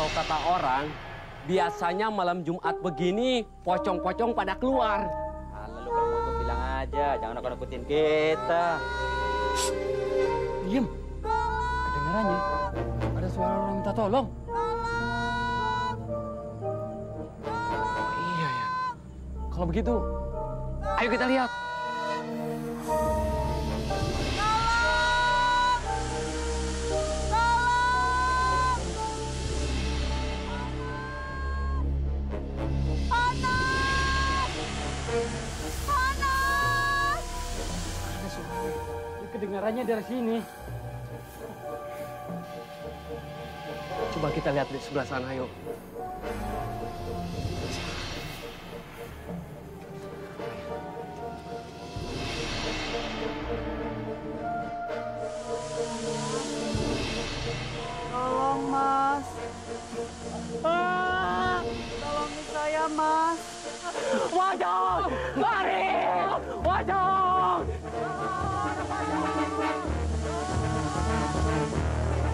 Kalau kata orang, biasanya malam Jumat begini pocong-pocong pada keluar. Lalu kalau mau ikut bilang aja, jangan nakut-nakutin kita. Diem. Kedengarannya ada suara orang minta tolong. Oh iya ya. Kalau begitu, ayo kita lihat. Kedengarannya dari sini. Coba kita lihat di sebelah sana, yuk. Tolong, Mas. Tolongin saya, Mas. Pocong! Lari! Pocong!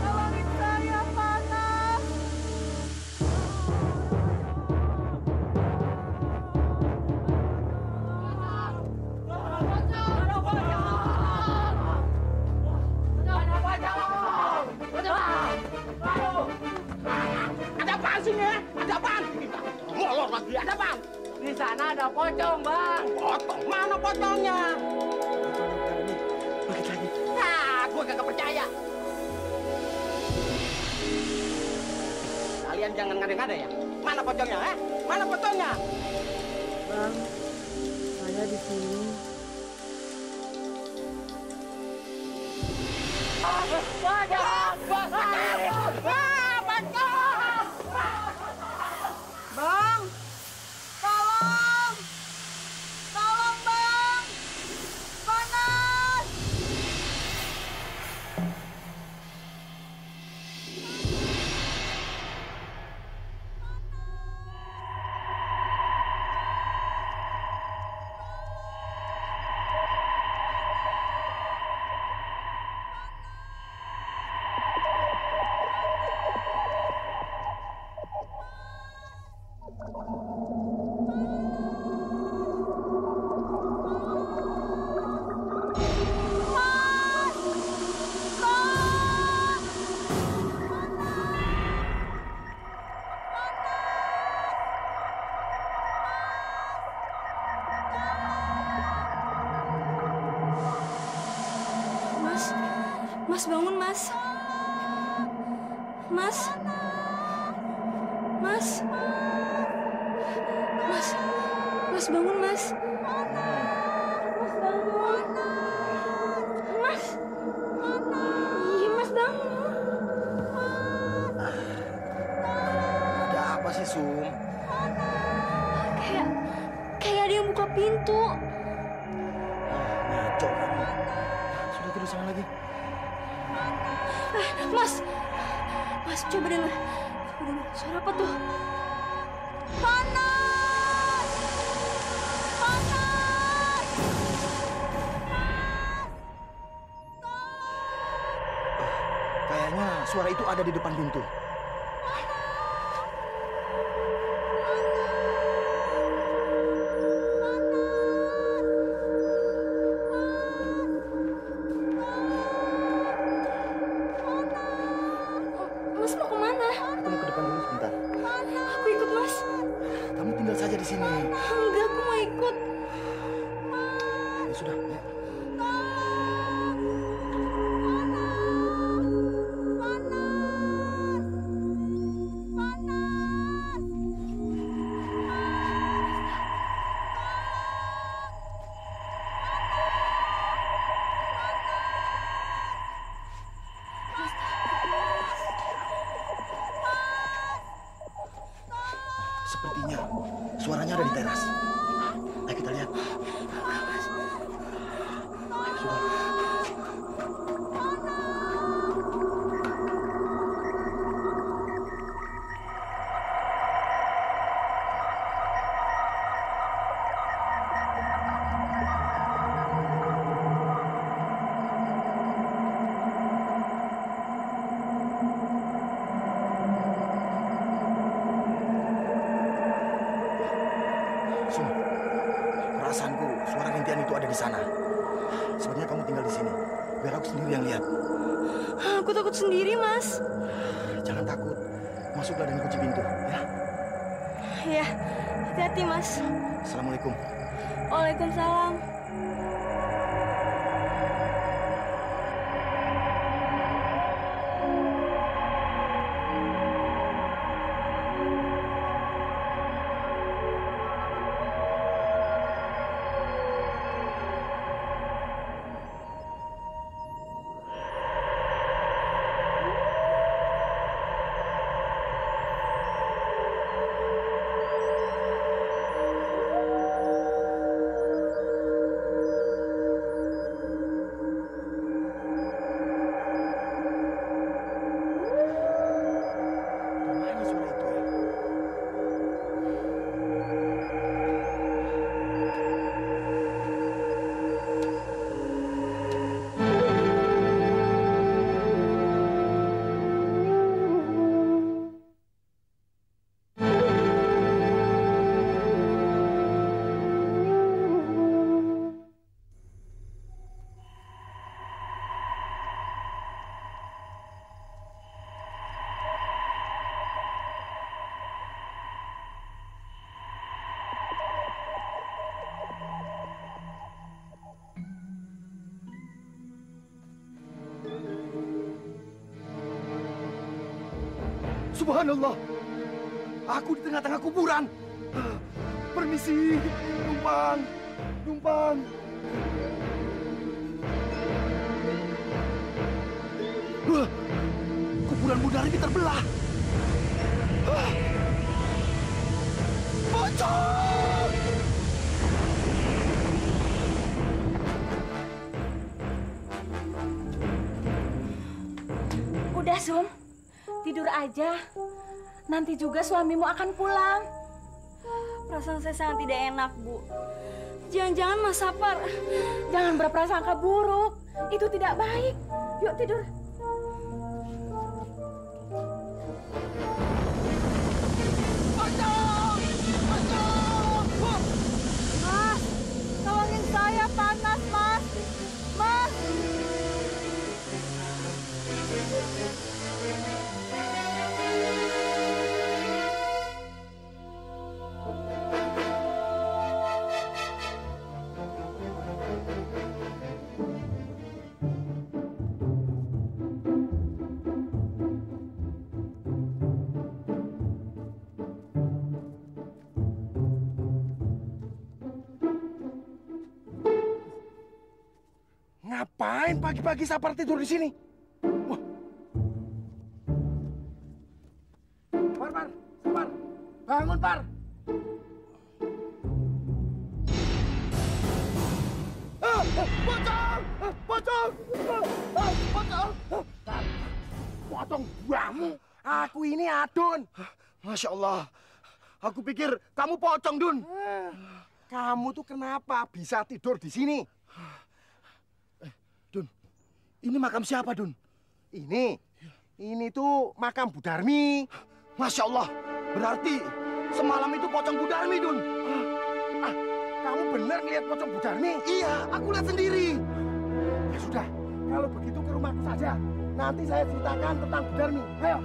Tolongin saya, panas. Ada apaan sini ya? Ada apaan? Molor lagi, ada apaan? Di sana ada pocong, Bang. Pocong? Mana pocongnya? Balik lagi. Nah, gue kagak percaya. Kalian jangan ngada-ngada ya. Mana pocongnya, eh? Mana pocongnya? Bang, saya di sini. Pocong! Pocong! Bang, tolong. Tolong, Bang. Panas. Mas bangun, Mas. Mas. Mas. Mas. Mas bangun, Mas. Mas bangun. Mas. Iya, Mas bangun. Ada apa sih, Sum? Kayak ada yang buka pintu. Ngaco kamu. Sudah tidur sana lagi. Mas, coba dengar. Suara apa tuh? Panas. Panas. Kayaknya suara itu ada di depan pintu. Mas mau kemana? Aku mau ke depan dulu sebentar. Aku ikut, Mas. Kamu tinggal saja di sini. Enggak, aku mau ikut. Ya sudah, ya. Sepertinya suaranya ada di teras. Ayo kita lihat. Ayo, sudah. kematian itu ada di sana. Sebenarnya kamu tinggal di sini. Biar aku sendiri yang lihat. Aku takut sendiri, Mas. Jangan takut. Masuklah dan kunci pintu, ya. Ya, hati-hati, Mas. Assalamualaikum. Waalaikumsalam. Subhanallah, aku di tengah-tengah kuburan. Permisi, numpang, numpang. Kuburan Budar ini terbelah. Pocong! Udah, Sum. Tidur aja. Nanti juga suamimu akan pulang. Perasaan saya sangat tidak enak, Bu. Jangan-jangan Mas Sapar. Jangan berprasangka buruk. Itu tidak baik. Yuk tidur. Mas, tolongin saya, panas, Mas. Mas. Ngapain pagi-pagi Sapar tidur di sini? Wah. Par, Sapar, bangun, Par. Pocong! Pocong! Pocong! Potong buahmu. Aku ini Adun. Masya Allah. Aku pikir kamu pocong, Dun. Kamu tuh kenapa bisa tidur di sini? Dun, ini makam siapa, Dun? Ini tuh makam Budarmi. Masya Allah, berarti semalam itu pocong Budarmi, Dun. Kamu benar ngeliat pocong Budarmi? Iya, aku lihat sendiri. Ya sudah, kalau begitu ke rumahku saja. Nanti saya ceritakan tentang Budarmi. Ayo.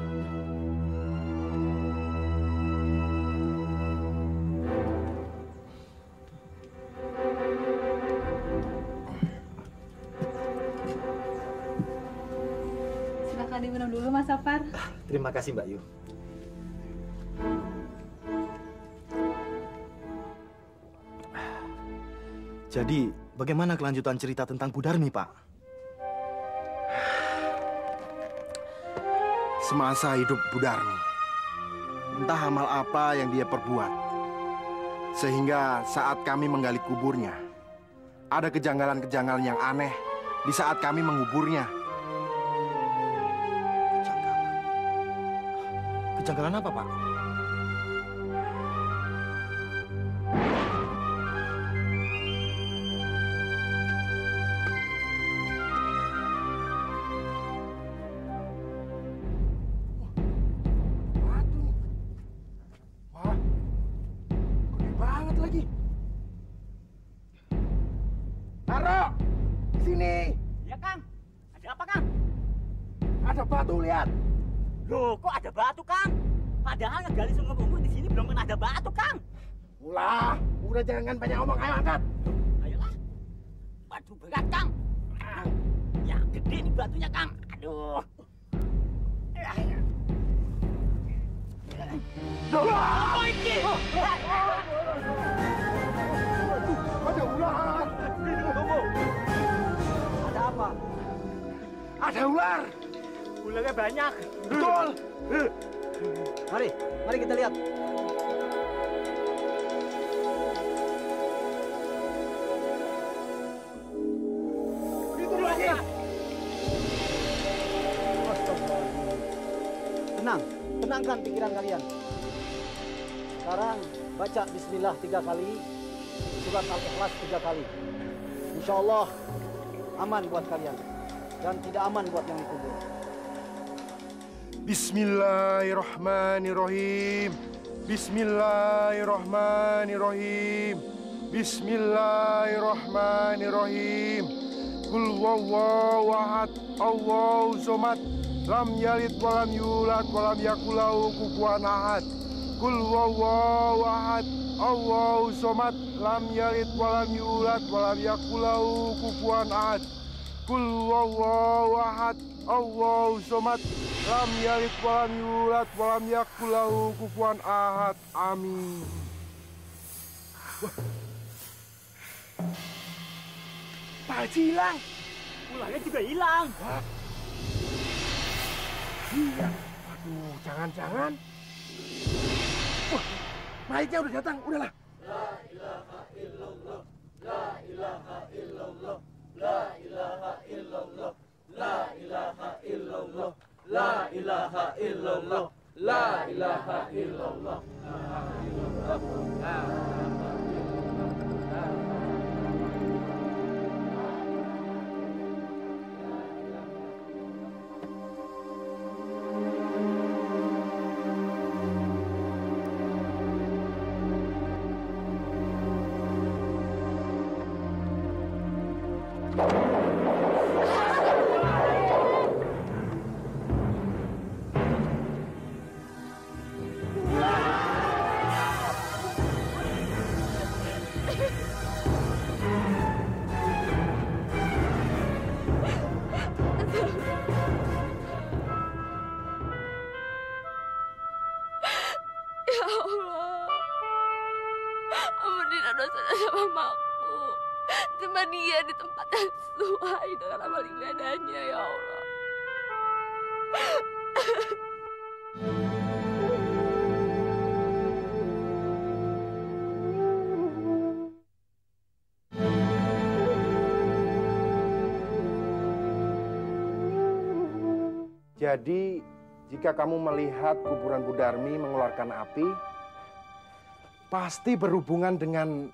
Silakan diminum dulu, Mas Sapar. Terima kasih, Mbak Yu. Jadi, bagaimana kelanjutan cerita tentang Budarmi, Pak? Semasa hidup Budarmi, entah amal apa yang dia perbuat, sehingga saat kami menggali kuburnya, ada kejanggalan-kejanggalan yang aneh di saat kami menguburnya. Kejanggalan apa, Pak? Wah, gede banget lagi. Kang. Ada apa, Kang? Ada batu, lihat. Loh, kok ada batu, Kang? Padahal ngegali sumur-sumur di sini belum pernah ada batu, Kang. Udah jangan banyak ngomong, ayo angkat. Ayolah. Batu berat, Kang. Ya, gede nih batunya, Kang. Aduh. Oh, ini. Ada ular. Ada apa? Ada ular. Ularnya banyak. Betul. Mari kita lihat. Itu lagi. Tenangkan pikiran kalian. Sekarang baca Bismillah 3 kali, surat Al-Ikhlas 3 kali. Insya Allah aman buat kalian dan tidak aman buat yang dikubur. Bismillahirrahmanirrahim. Bismillahirrahmanirrahim. Bismillahirrahmanirrahim. Qul huwallahu ahad, Allahu somad, lam yalid walam yulad walam yakul lahu kufuwan ahad. Qul huwallahu ahad, Allahu somad, lam yalid walam yulad walam yakul lahu kufuwan ahad. Qul huwallahu ahad, Allahu somad, lam yalid walam yulad walam yakul lahu kufuwan ahad. Amin. Pak Haji hilang. Ularnya juga hilang. Iya. Aduh, jangan-jangan. Wah, mayatnya udah datang. Udahlah. La ilaha illallah. La ilaha illallah. La ilaha illallah. La ilaha illallah. La ilaha illallah. La ilaha illallah. Ya Allah, ampunilah dosa-dosa mamaku. Terima dia di tempat yang sesuai dengan amal ibadahnya, ya Allah. Jadi, jika kamu melihat kuburan Bu Darmi mengeluarkan api, pasti berhubungan dengan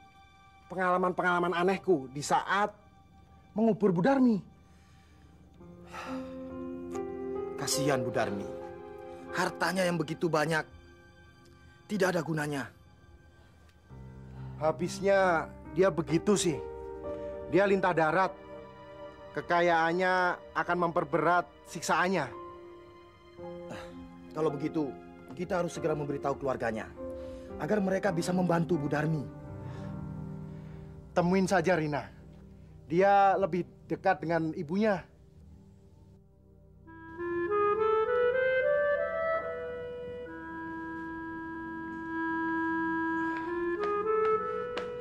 pengalaman-pengalaman anehku di saat mengubur Bu Darmi. Kasihan Bu Darmi. Hartanya yang begitu banyak tidak ada gunanya. Habisnya dia begitu sih. Dia lintah darat. Kekayaannya akan memperberat siksaannya. Kalau begitu, kita harus segera memberitahu keluarganya agar mereka bisa membantu Bu Darmi. Temuin saja Rina. Dia lebih dekat dengan ibunya.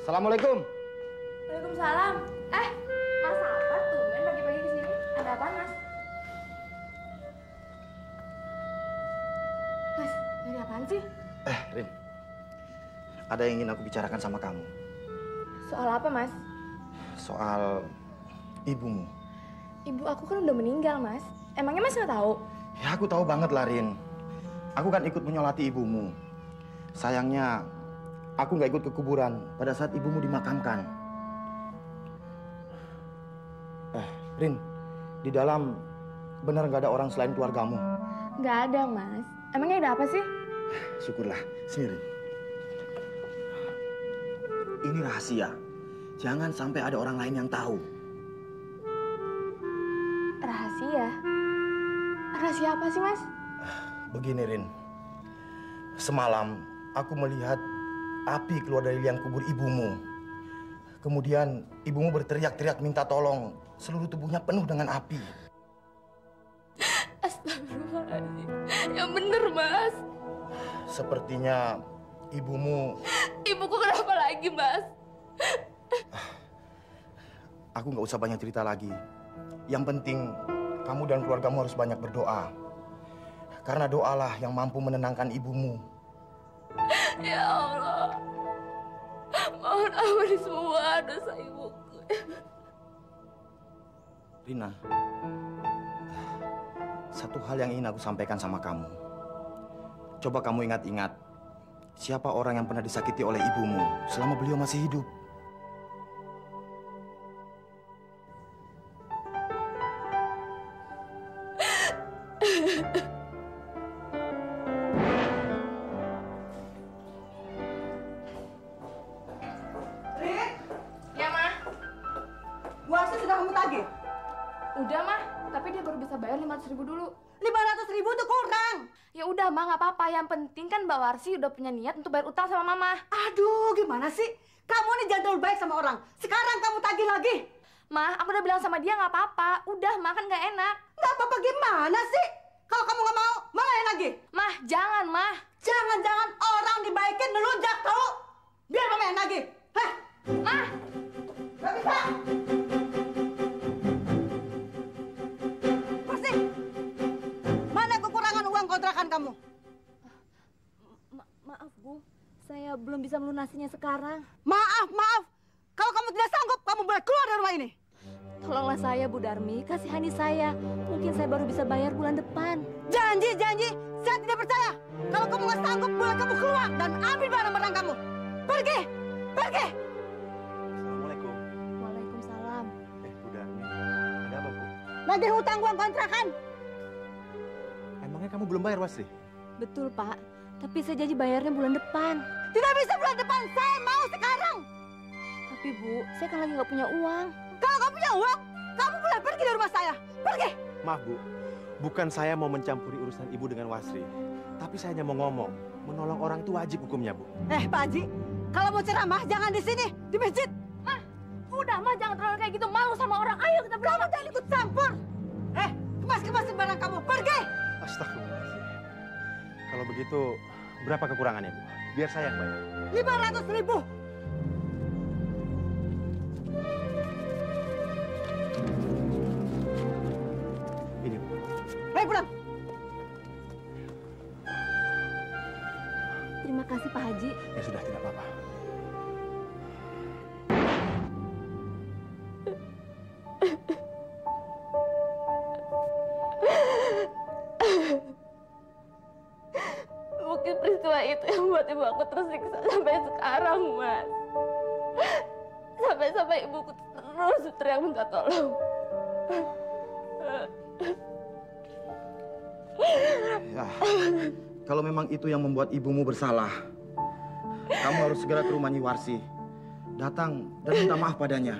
Assalamualaikum. Waalaikumsalam. Mas Sabar tumben pagi-pagi ke sini. Ada apa, Mas? Mas, dari apaan sih? Rin. Ada yang ingin aku bicarakan sama kamu. Soal apa, Mas? Soal ibumu. Ibu aku kan udah meninggal, Mas. Emangnya Mas nggak tahu? Ya, aku tahu banget lah, Rin. Aku kan ikut menyolati ibumu. Sayangnya, aku nggak ikut ke kuburan pada saat ibumu dimakamkan. Rin, di dalam benar nggak ada orang selain keluargamu? Nggak ada, Mas. Emangnya ada apa sih? Syukurlah. Sini, Rin. Ini rahasia. Jangan sampai ada orang lain yang tahu. Rahasia? Rahasia apa sih, Mas? Begini, Rin. Semalam aku melihat api keluar dari liang kubur ibumu. Kemudian ibumu berteriak-teriak minta tolong. Seluruh tubuhnya penuh dengan api. Astagfirullahaladzim. Yang bener, Mas. Sepertinya ibumu... Ibuku kenapa lagi, Mas? Aku nggak usah banyak cerita lagi. Yang penting kamu dan keluargamu harus banyak berdoa. Karena doalah yang mampu menenangkan ibumu. Ya Allah. Mohon ampuni semua dosa ibuku. Rina, satu hal yang ingin aku sampaikan sama kamu. Coba kamu ingat-ingat, siapa orang yang pernah disakiti oleh ibumu selama beliau masih hidup? Udah, Mah. Tapi dia baru bisa bayar 500.000 dulu. 500.000 tuh kurang. Ya udah, Mah, nggak apa-apa. Yang penting kan Mbak Warsi udah punya niat untuk bayar utang sama Mama. Aduh, gimana sih? Kamu nih jadul baik sama orang. Sekarang kamu tagih lagi. Mah, aku udah bilang sama dia nggak apa-apa. Udah, Mah, kan nggak enak. Nggak apa-apa gimana sih? Kalau kamu nggak mau, malahin lagi. Mah, jangan, Mah. Jangan-jangan orang dibaikin melunjak, tahu? Biar mamain lagi. Heh. Mah. Nggak bisa. Kontrakan kamu. Maaf, Bu. Saya belum bisa melunasinya sekarang. Maaf. Kalau kamu tidak sanggup, kamu boleh keluar dari rumah ini. Tolonglah saya, Bu Darmi. Kasihani saya. Mungkin saya baru bisa bayar bulan depan. Janji. Saya tidak percaya. Kalau kamu nggak sanggup, boleh kamu keluar dan ambil barang-barang kamu. Pergi. Assalamualaikum. Waalaikumsalam. Bu Darmi, ada apa, Bu? Nagih hutang uang kontrakan. Emangnya kamu belum bayar, Wasri? Betul, Pak. Tapi saya janji bayarnya bulan depan. Tidak bisa bulan depan. Saya mau sekarang. Tapi, Bu, saya kan lagi nggak punya uang. Kalau nggak punya uang, kamu boleh pergi dari rumah saya. Pergi. Maaf, Bu. Bukan saya mau mencampuri urusan Ibu dengan Wasri. Tapi saya hanya mau ngomong. Menolong orang itu wajib hukumnya, Bu. Pak Haji, kalau mau ceramah jangan di sini, di masjid. Mah, udah, Mah, jangan terlalu kayak gitu. Malu sama orang. Ayo kita berangkat. Kamu jangan ikut campur. Kemas-kemasin barang kamu. Pergi. Astagfirullahaladzim. Kalau begitu, berapa kekurangannya, Bu? Biar saya yang bayar. 500.000. Ini, Bu. Baik, pulang. Terima kasih, Pak Haji. Ya sudah, tidak apa-apa. Mungkin peristiwa itu yang buat ibu aku tersiksa sampai sekarang, Mas. Sampai ibuku terus teriak minta tolong. Ya, kalau memang itu yang membuat ibumu bersalah, kamu harus segera ke rumah Nyi Warsi. Datang dan minta maaf padanya.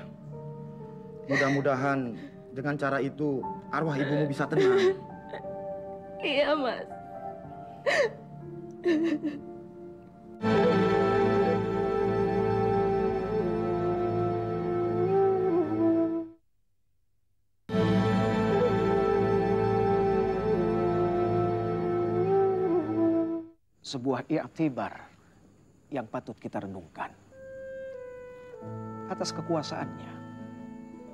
Mudah-mudahan dengan cara itu arwah ibumu bisa tenang. Iya, Mas. Sebuah i'tibar yang patut kita renungkan. Atas kekuasaannya,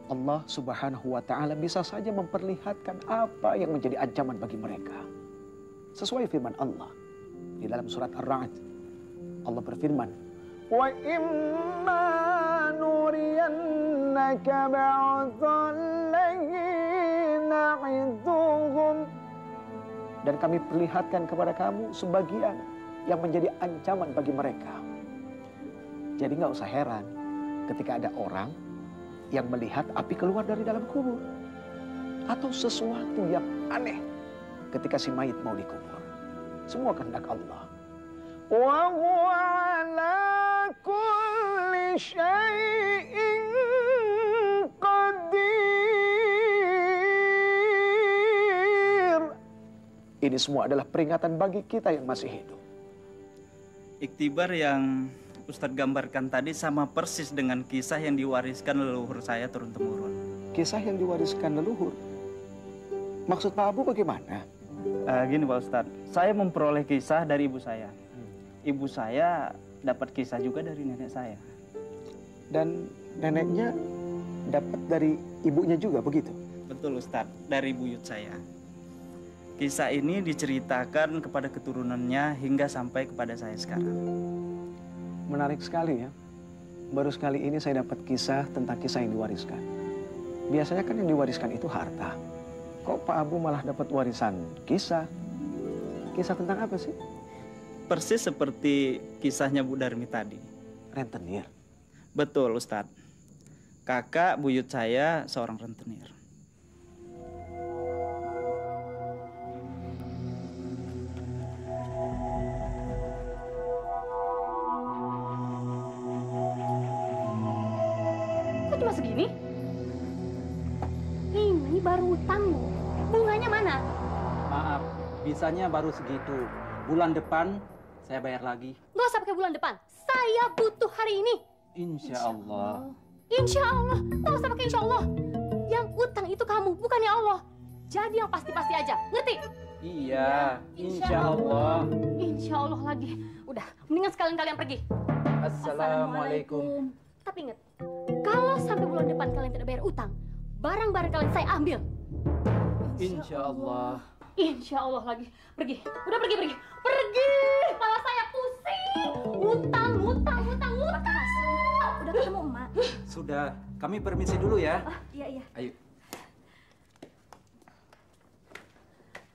Allah Subhanahu wa Ta'ala bisa saja memperlihatkan apa yang menjadi ancaman bagi mereka. Sesuai firman Allah di dalam surat Ar-Ra'd, Allah berfirman, "Wa imma nuriyannaka ba'dhal na'iduhum." Dan kami perlihatkan kepada kamu sebagian yang menjadi ancaman bagi mereka. Jadi nggak usah heran ketika ada orang yang melihat api keluar dari dalam kubur. Atau sesuatu yang aneh ketika si mayit mau dikubur. Semua kehendak Allah. Wa huwa ala kulli syai'in qadir. Ini semua adalah peringatan bagi kita yang masih hidup. Iktibar yang Ustadz gambarkan tadi sama persis dengan kisah yang diwariskan leluhur saya turun-temurun. Kisah yang diwariskan leluhur? Maksud Pak Abu bagaimana? Gini Pak Ustadz, saya memperoleh kisah dari ibu saya. Ibu saya dapat kisah juga dari nenek saya. Dan neneknya dapat dari ibunya juga, begitu? Betul Ustadz, dari buyut saya. Kisah ini diceritakan kepada keturunannya hingga sampai kepada saya sekarang. Menarik sekali ya. Baru sekali ini saya dapat kisah tentang kisah yang diwariskan. Biasanya kan yang diwariskan itu harta. Kok Pak Abu malah dapat warisan kisah? Kisah tentang apa sih? Persis seperti kisahnya Bu Darmi tadi. Rentenir? Betul Ustadz. Kakak buyut saya seorang rentenir. Kok cuma segini? Ini baru utang. Bunganya mana? Maaf, bisanya baru segitu. Bulan depan saya bayar lagi. Nggak usah pakai bulan depan. Saya butuh hari ini. Insya Allah. Insya Allah. Nggak usah pakai insya Allah. Yang utang itu kamu, bukannya Allah. Jadi yang pasti-pasti aja. Ngerti? Iya, insya Allah. Insya Allah lagi. Udah, mendingan sekalian kalian pergi. Assalamualaikum. Tapi ingat, kalau sampai bulan depan kalian tidak bayar utang, barang-barang kalian saya ambil. Insya Allah. Insya Allah lagi. Pergi. Udah pergi. Pergi. Kepala saya pusing. Utang. Udah ketemu emak? Sudah, kami permisi dulu ya. Iya. Ayo.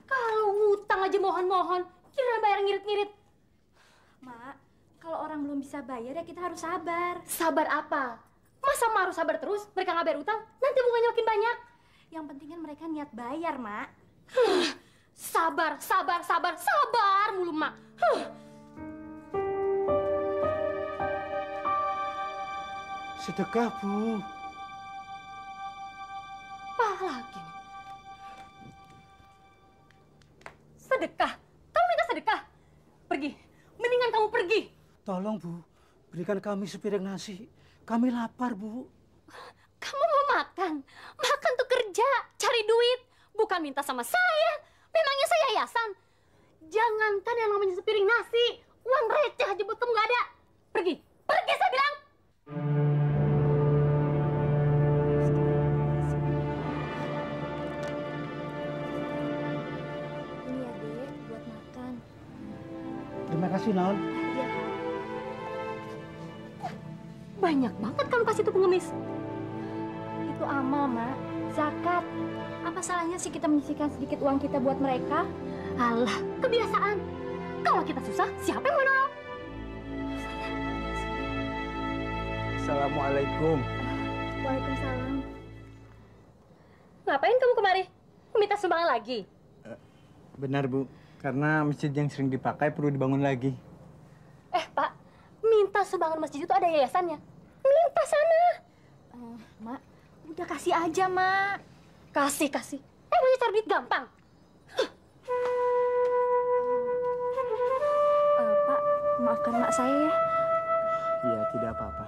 Kalau ngutang aja mohon-mohon, kira bayar ngirit-ngirit. Mak, kalau orang belum bisa bayar ya kita harus sabar. Sabar apa? Masa Mak harus sabar terus? Mereka nggak bayar utang, nanti bunganya makin banyak. Yang penting kan mereka niat bayar, Mak. Sabar mulu, Mak. Sedekah, Bu. Apa lagi nih? Sedekah? Kamu minta sedekah? Pergi. Mendingan kamu pergi. Tolong, Bu. Berikan kami sepiring nasi. Kami lapar, Bu. Kamu mau makan? Makan tuh kerja, cari duit. Bukan minta sama saya. Memangnya saya yayasan? Jangankan yang namanya sepiring nasi. Uang receh aja buat kamu nggak ada. Pergi. Pergi saya bilang. Ini ya, Dek, buat makan. Terima kasih, Non. Iya. Banyak banget kamu kasih tuh pengemis. Itu amal, Mak. Zakat. Apa salahnya sih kita menyisihkan sedikit uang kita buat mereka? Alah, kebiasaan. Kalau kita susah, siapa yang mau nolong? Assalamualaikum. Waalaikumsalam. Ngapain kamu kemari? Minta sumbangan lagi? Benar, Bu. Karena masjid yang sering dipakai perlu dibangun lagi. Pak, minta sumbangan masjid itu ada yayasannya. Minta sana. Mak, udah kasih aja, Mak. Kasih. Emangnya cari duit gampang? Pak, maafkan mak saya ya. Iya, tidak apa-apa.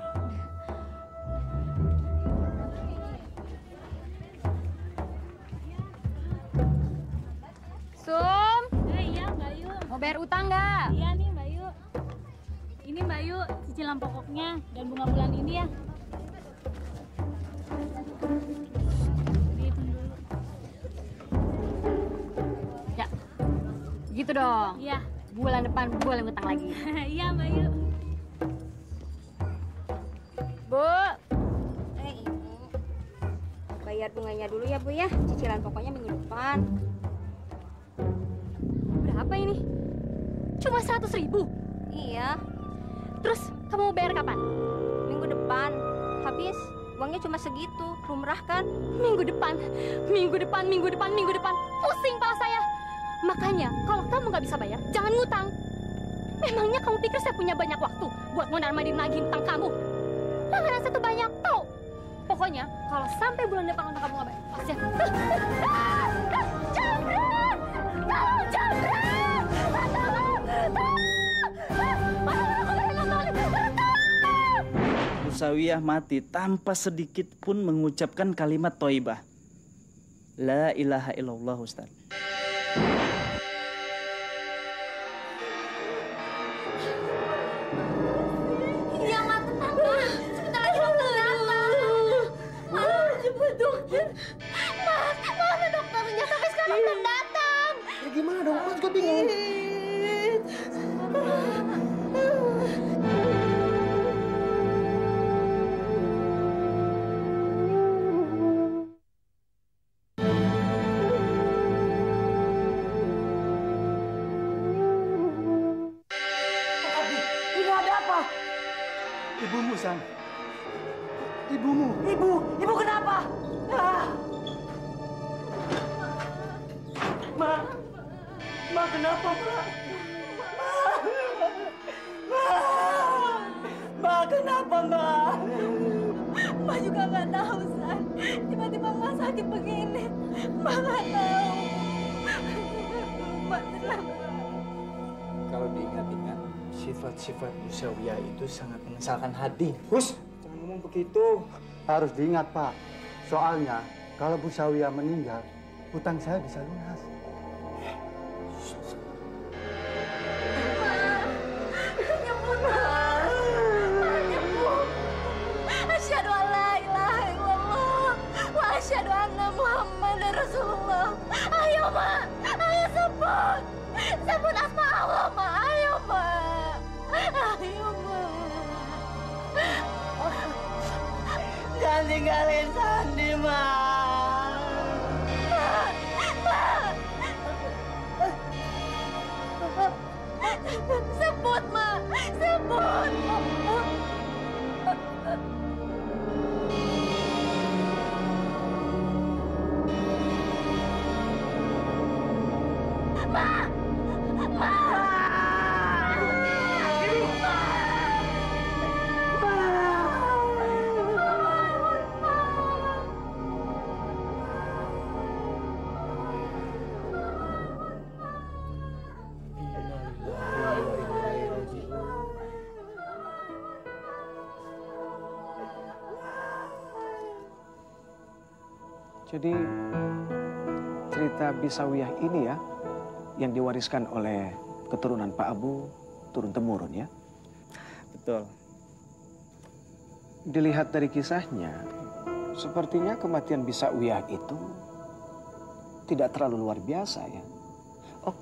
Sum. Iya, Mbak Yu. Mau bayar utang nggak? Iya nih, Mbak Yu. Ini Mbak Yu, cicilan pokoknya dan bunga bulan ini ya. Dihitung dulu. Ya, gitu dong. Iya. Bulan depan boleh utang lagi. Iya, Mbak Yu. Bu. Ibu. Bayar bunganya dulu ya, Bu ya. Cicilan pokoknya minggu depan. Berapa ini? Cuma 100.000? Iya. Terus kamu mau bayar kapan? Minggu depan. Habis uangnya cuma segitu. Lumrah kan? Minggu depan. Pusing kepala saya. Makanya kalau kamu nggak bisa bayar, jangan ngutang. Memangnya kamu pikir saya punya banyak waktu buat mondar-mandir nagih utang kamu? Langganan saya tuh banyak, tau? Pokoknya kalau sampai bulan depan utang kamu nggak bayar, pasti aku... Jamret! Bu Sawiyah mati tanpa sedikit pun mengucapkan kalimat thayyibah. La ilaha illallah, Ustaz. Iya, Ma, tenang, Ma. Sebentar lagi dokter datang. Ma, cepet dokter. Ma, mana dokternya? Sampai sekarang belum datang. Ya gimana dong? Mas juga bingung. Ini ada apa? Ibumu, San. Ibumu. Ibu kenapa? Ma kenapa, Ma? Ma kenapa, Ma? Ma juga nggak tahu, San. Tiba-tiba Ma sakit begini. Ma nggak tahu. Ma tenang. Kalau diingat-ingat, sifat-sifat Bu Sawiyah itu sangat mengesalkan hati. Hus, jangan ngomong begitu. Harus diingat, Pak. Soalnya, kalau Bu Sawiyah meninggal, hutang saya bisa lunas. Nyebut, Ma. Ma, nyebut. Asyhadu an la ilaha illallah wa asyhadu anna Muhammadar Rasulullah. Ayo, Ma. Ayo sebut. Sebut asma Allah, Ma. Ayo, Ma. Ayo, Ma. Jangan tinggalin Sandi, Ma. Sebut, Ma. Sebut. Ma. Ma. Jadi cerita Bu Sawiyah ini ya yang diwariskan oleh keturunan Pak Abu turun temurun ya. Betul. Dilihat dari kisahnya, sepertinya kematian Bu Sawiyah itu tidak terlalu luar biasa ya. Oh,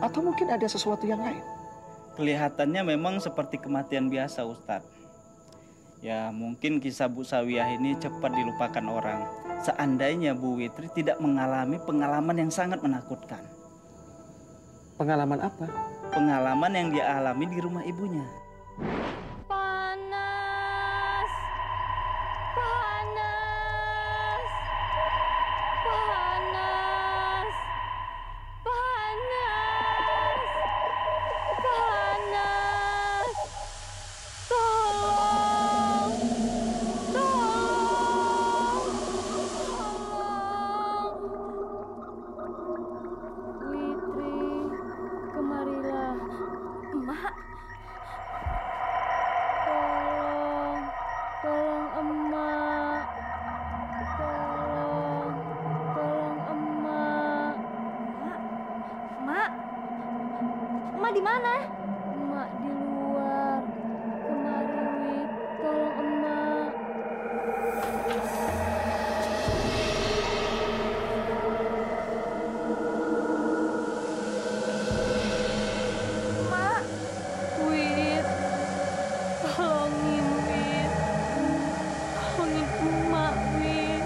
atau mungkin ada sesuatu yang lain? Kelihatannya memang seperti kematian biasa, Ustadz. Ya, mungkin kisah Bu Sawiyah ini cepat dilupakan orang. Seandainya Bu Witri tidak mengalami pengalaman yang sangat menakutkan. Pengalaman apa? Pengalaman yang dia alami di rumah ibunya. Panas. Panas. Panas. Panas. Panas. Tolong. Witri, kemarilah. Mak. Tolong emak. Tolong emak. Mak. Mak di mana? Emak di luar. Kemari, Wit. Tolong emak. Mak. Wit. Tolongin, Wit. Tolongin emak, Wit.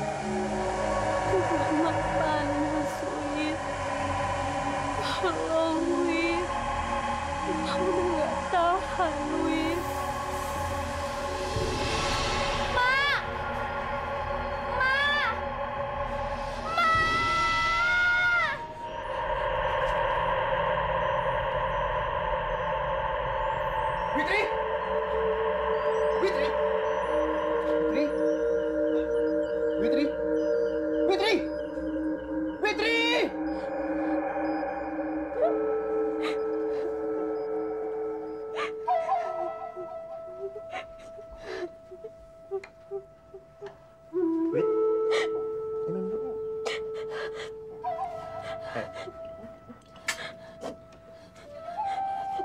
Emak panas, Wit. Tolong, Wit. Emak udah gak tahan, Wit. Mak. Mak. Mak. Witri! Witri! Witri! Witri! Witri! Witri!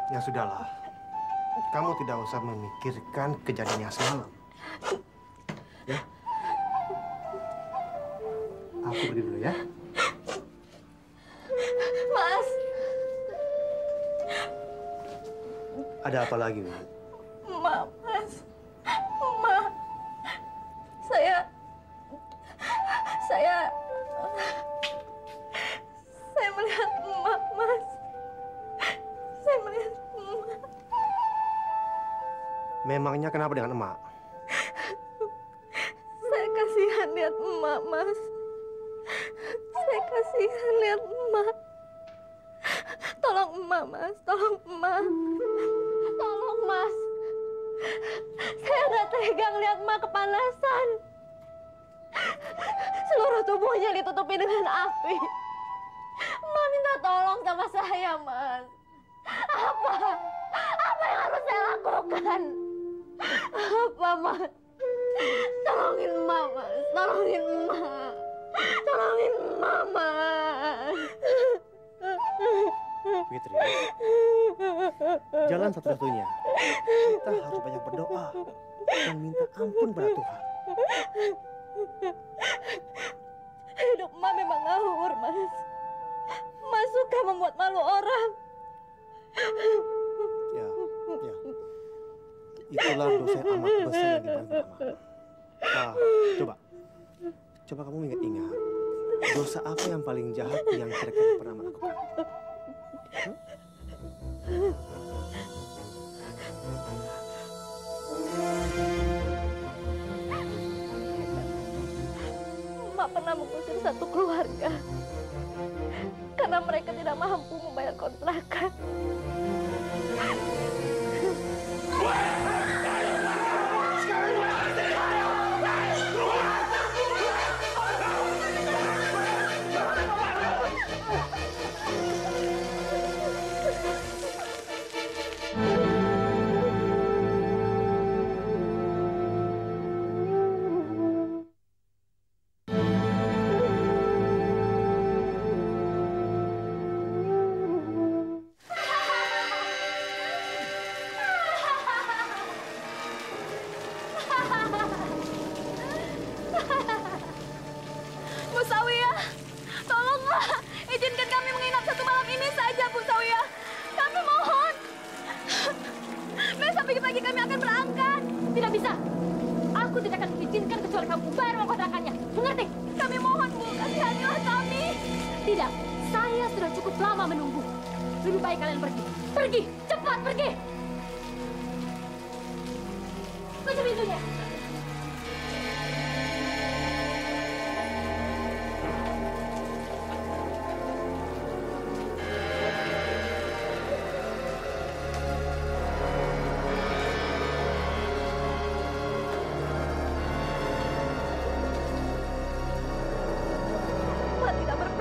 Ya sudahlah. Kamu tidak usah memikirkan kejadian yang semalam. Ya. Aku pergi dulu ya. Mas. Ada apa lagi, Wi? Mas. Saya melihat emak, Mas. Saya melihat emak. Memangnya kenapa dengan emak? Saya kasihan lihat emak, Mas. Saya kasihan lihat emak. Tolong emak, Mas. Tolong emak. Tolong, Mas. Saya nggak tega lihat emak kepanasan. Seluruh tubuhnya ditutupi dengan api. Emak minta tolong sama saya, Mas. Apa yang harus saya lakukan? Apa, Mas? Tolongin emak, Mas. Tolongin emak. Tolongin emak, Mas. Fitri, jalan satu-satunya. Kita harus banyak berdoa dan minta ampun pada Tuhan. Hidup emak memang ngawur, Mas. Emak suka membuat malu orang. Ya. Itulah dosa yang amat besar yang dibantu Mama. Coba kamu ingat-ingat. Dosa apa yang paling jahat yang kira-kira pernah melakukan? Emak pernah mengusir satu keluarga karena mereka tidak mampu membayar kontrakan. Bu Sawiyah, tolonglah izinkan kami menginap satu malam ini saja, Bu Sawiyah. Kami mohon. Besok pagi-pagi kami akan berangkat. Tidak bisa. Aku tidak akan mengizinkan kecuali kamu bayar uang kontrakannya. Mengerti? Kami mohon, Bu. Kasihanilah kami. Tidak. Saya sudah cukup lama menunggu. Lebih baik kalian pergi. Pergi. Cepat pergi. Kunci pintunya.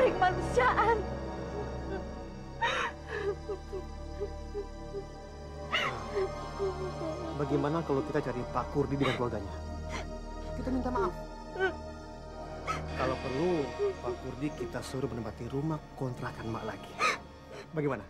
Kemanusiaan. Bagaimana kalau kita cari Pak Kurdi dengan keluarganya? Kita minta maaf. Kalau perlu, Pak Kurdi kita suruh menempati rumah kontrakan Mak lagi. Bagaimana?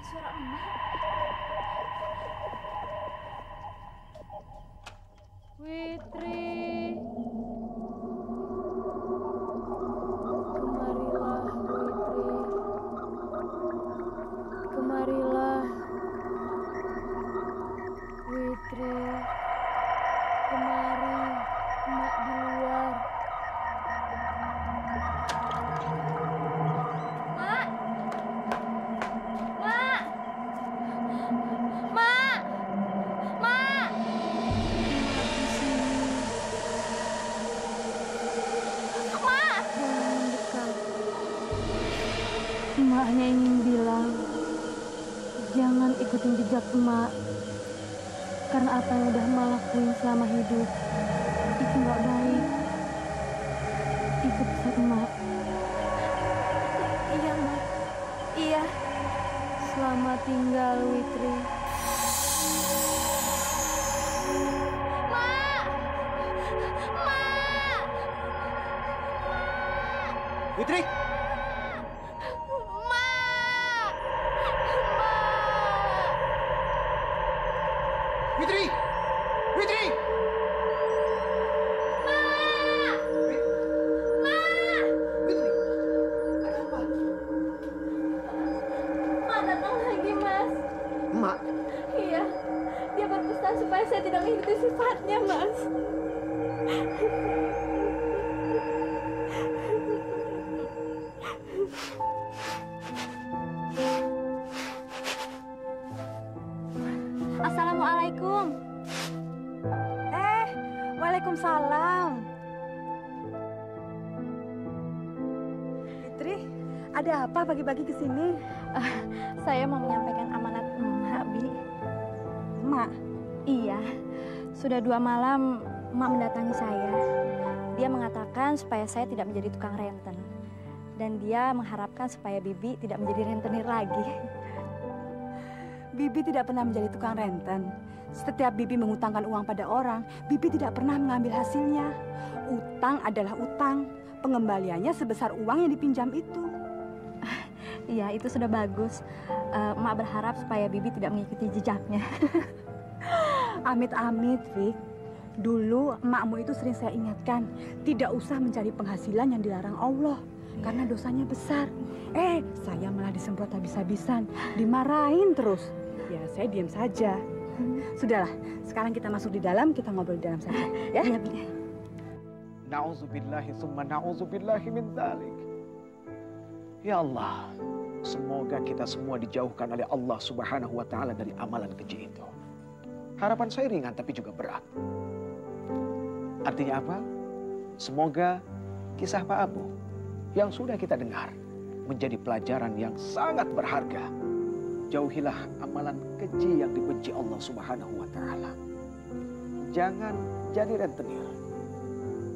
Suara emak. Witri. Kemarilah, Witri. Kemarilah. Witri. Kemari, emak di luar. Jangan ikutin jejak emak. Karena apa yang udah emak lakuin selama hidup itu nggak baik. Ikut pesan emak. Iya, Mak. Iya. Selamat tinggal, Witri. Witri! Witri! Witri! Mak datang lagi, Mas. Emak? Iya, dia berpesan supaya saya tidak mengikuti sifatnya, Mas. Assalamualaikum. Waalaikumsalam. Fitri, ada apa pagi-pagi ke sini? Saya mau menyampaikan amanat emak, Bi. Emak? Iya. Sudah 2 malam emak mendatangi saya. Dia mengatakan supaya saya tidak menjadi tukang renten. Dan dia mengharapkan supaya Bibi tidak menjadi rentenir lagi. Bibi tidak pernah menjadi tukang renten. Setiap Bibi mengutangkan uang pada orang, Bibi tidak pernah mengambil hasilnya. Utang adalah utang. Pengembaliannya sebesar uang yang dipinjam itu. Iya, itu sudah bagus. Emak berharap supaya Bibi tidak mengikuti jejaknya. Amit-amit, Vic. Dulu emakmu itu sering saya ingatkan, tidak usah mencari penghasilan yang dilarang Allah. Karena dosanya besar. Saya malah disemprot habis-habisan, dimarahin terus. Ya, saya diam saja. Sudahlah, sekarang kita masuk di dalam, kita ngobrol di dalam saja. Ya? Iya, Bi. Na'udzubillahi summa na'udzubillahi min dzalik. Ya Allah, semoga kita semua dijauhkan oleh Allah Subhanahu wa taala dari amalan keji itu. Harapan saya ringan tapi juga berat. Artinya apa? Semoga kisah Pak Abu yang sudah kita dengar menjadi pelajaran yang sangat berharga. Jauhilah amalan keji yang dibenci Allah Subhanahu wa taala. Jangan jadi rentenir.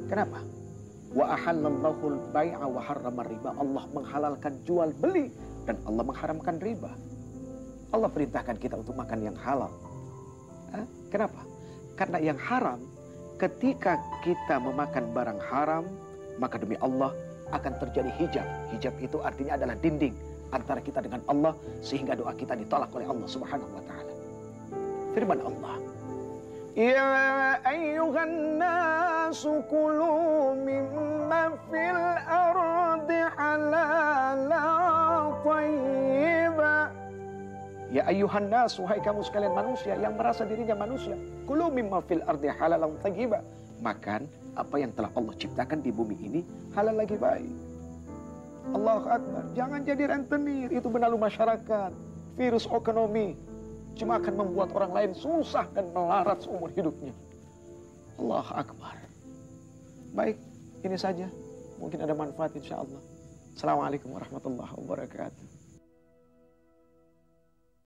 Kenapa? Wa ahallallahu al-bai'a wa harrama riba. Allah menghalalkan jual beli dan Allah mengharamkan riba. Allah perintahkan kita untuk makan yang halal. Kenapa? Karena yang haram, ketika kita memakan barang haram, maka demi Allah akan terjadi hijab. Hijab itu artinya adalah dinding antara kita dengan Allah, sehingga doa kita ditolak oleh Allah Subhanahu wa taala. Firman Allah, Ya ayyuhan nasu kulu mimma fil ardi halalan thayyiba. Ya ayyuhan nasu, hai kamu sekalian manusia yang merasa dirinya manusia, kulu mimma fil ardi halalan thayyiba. Makan apa yang telah Allah ciptakan di bumi ini halal lagi baik. Allahu Akbar. Jangan jadi rentenir, itu benalu masyarakat. Virus ekonomi cuma akan membuat orang lain susah dan melarat seumur hidupnya. Allahu Akbar. Baik, ini saja. Mungkin ada manfaat insya Allah. Assalamualaikum warahmatullahi wabarakatuh.